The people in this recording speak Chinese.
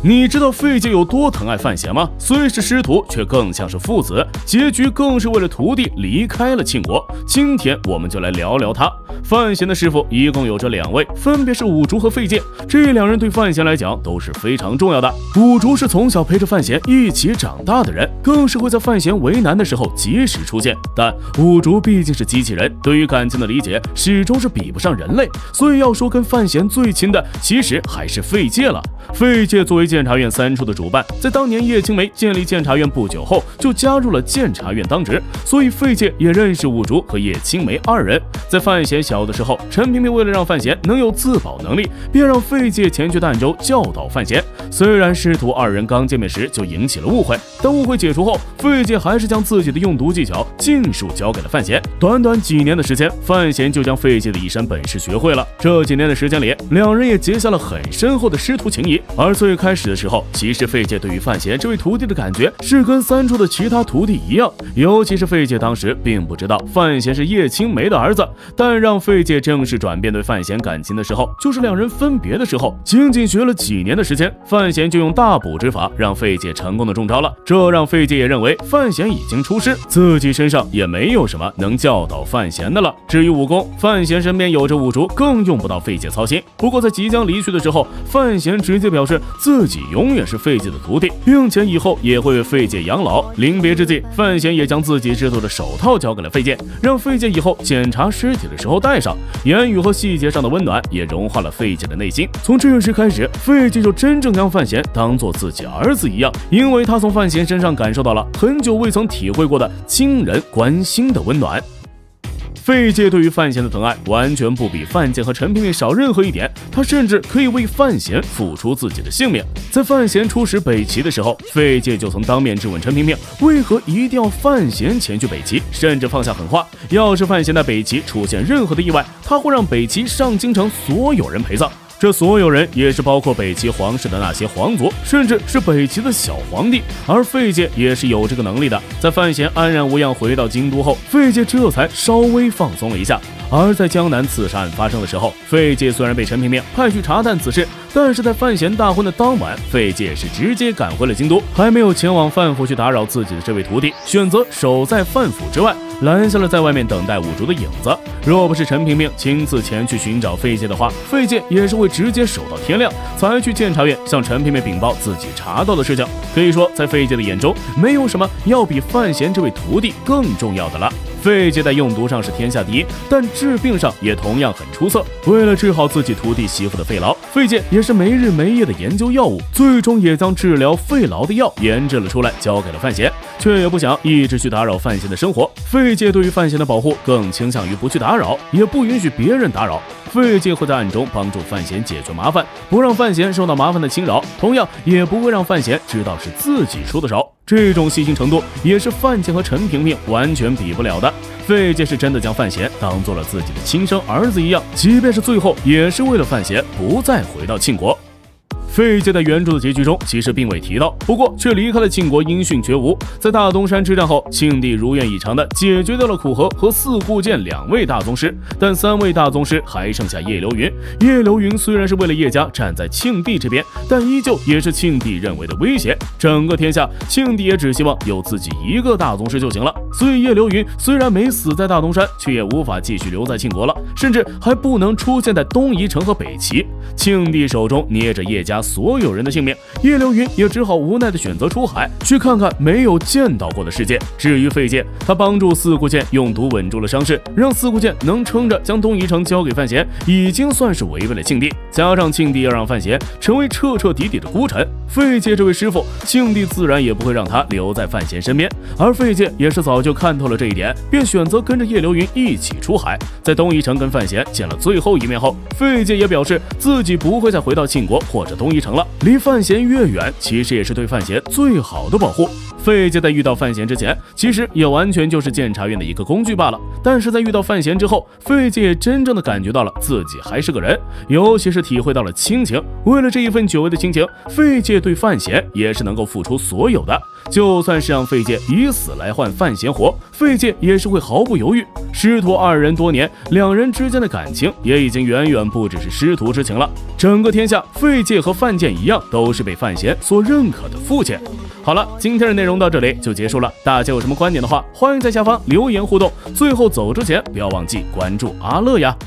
你知道费介有多疼爱范闲吗？虽是师徒，却更像是父子，结局更是为了徒弟离开了庆国。今天我们就来聊聊他。范闲的师傅一共有着2位，分别是五竹和费介。这2人对范闲来讲都是非常重要的。五竹是从小陪着范闲一起长大的人，更是会在范闲为难的时候及时出现。但五竹毕竟是机器人，对于感情的理解始终是比不上人类，所以要说跟范闲最亲的，其实还是费介了。费介作为监察院3处的主办，在当年叶青梅建立监察院不久后，就加入了监察院当值，所以费介也认识五竹和叶青梅2人。在范闲小的时候，陈萍萍为了让范闲能有自保能力，便让费介前去儋州教导范闲。虽然师徒2人刚见面时就引起了误会，但误会解除后，费介还是将自己的用毒技巧尽数交给了范闲。短短几年的时间，范闲就将费介的一身本事学会了。这几年的时间里，2人也结下了很深厚的师徒情谊。而最开始的时候，其实费介对于范闲这位徒弟的感觉是跟3处的其他徒弟一样，尤其是费介当时并不知道范闲是叶青梅的儿子，但让费介正式转变对范闲感情的时候，就是2人分别的时候。仅仅学了几年的时间，范闲就用大补之法让费介成功的中招了，这让费介也认为范闲已经出师，自己身上也没有什么能教导范闲的了。至于武功，范闲身边有着五竹，更用不到费介操心。不过在即将离去的时候，范闲直接表示自己永远是费介的徒弟，并且以后也会为费介养老。临别之际，范闲也将自己制作的手套交给了费介，让费介以后检查尸体的时候戴上。言语和细节上的温暖也融化了费介的内心。从这时开始，费介就真正将范闲当做自己儿子一样，因为他从范闲身上感受到了很久未曾体会过的亲人关心的温暖。费介对于范闲的疼爱完全不比范建和陈萍萍少任何一点，他甚至可以为范闲付出自己的性命。在范闲出使北齐的时候，费介就曾当面质问陈萍萍为何一定要范闲前去北齐，甚至放下狠话，要是范闲在北齐出现任何的意外，他会让北齐上京城所有人陪葬。这所有人也是包括北齐皇室的那些皇族，甚至是北齐的小皇帝，而费介也是有这个能力的。在范闲安然无恙回到京都后，费介这才稍微放松了一下。而在江南刺杀案发生的时候，费介虽然被陈萍萍派去查探此事，但是在范闲大婚的当晚，费介是直接赶回了京都，还没有前往范府去打扰自己的这位徒弟，选择守在范府之外，拦下了在外面等待五竹的影子。若不是陈萍萍亲自前去寻找费介的话，费介也是会直接守到天亮才去监察院向陈萍萍禀报自己查到的事情。可以说，在费介的眼中，没有什么要比范闲这位徒弟更重要的了。费介在用毒上是天下第一，但治病上也同样很出色。为了治好自己徒弟媳妇的肺痨，费介也是没日没夜的研究药物，最终也将治疗肺痨的药研制了出来，交给了范闲，却也不想一直去打扰范闲的生活。费介对于范闲的保护更倾向于不去打扰，也不允许别人打扰。费介会在暗中帮助范闲解决麻烦，不让范闲受到麻烦的侵扰，同样也不会让范闲知道是自己出的手。这种细心程度也是范建和陈萍萍完全比不了的。费介是真的将范闲当做了自己的亲生儿子一样，即便是最后也是为了范闲不再回到庆国。费介在原著的结局中其实并未提到，不过却离开了庆国音讯绝无。在大东山之战后，庆帝如愿以偿的解决掉了苦荷和四顾剑2位大宗师，但3位大宗师还剩下叶流云。叶流云虽然是为了叶家站在庆帝这边，但依旧也是庆帝认为的威胁。整个天下，庆帝也只希望有自己一个大宗师就行了。所以叶流云虽然没死在大东山，却也无法继续留在庆国了，甚至还不能出现在东夷城和北齐。庆帝手中捏着叶家所有人的性命，叶流云也只好无奈的选择出海，去看看没有见到过的世界。至于费介，他帮助四顾剑用毒稳住了伤势，让四顾剑能撑着将东夷城交给范闲，已经算是违背了庆帝。加上庆帝要让范闲成为彻彻底底的孤臣，费介这位师傅，庆帝自然也不会让他留在范闲身边。而费介也是早就看透了这一点，便选择跟着叶流云一起出海。在东夷城跟范闲见了最后一面后，费介也表示自己不会再回到庆国或者东夷城了，离范闲越远，其实也是对范闲最好的保护。费介在遇到范闲之前，其实也完全就是监察院的一个工具罢了。但是在遇到范闲之后，费介也真正的感觉到了自己还是个人，尤其是体会到了亲情。为了这一份久违的亲情，费介对范闲也是能够付出所有的。就算是让费介以死来换范闲活，费介也是会毫不犹豫。师徒二人多年，两人之间的感情也已经远远不只是师徒之情了。整个天下，费介和范建一样，都是被范闲所认可的父亲。好了，今天的内容到这里就结束了。大家有什么观点的话，欢迎在下方留言互动。最后走之前，不要忘记关注阿乐呀。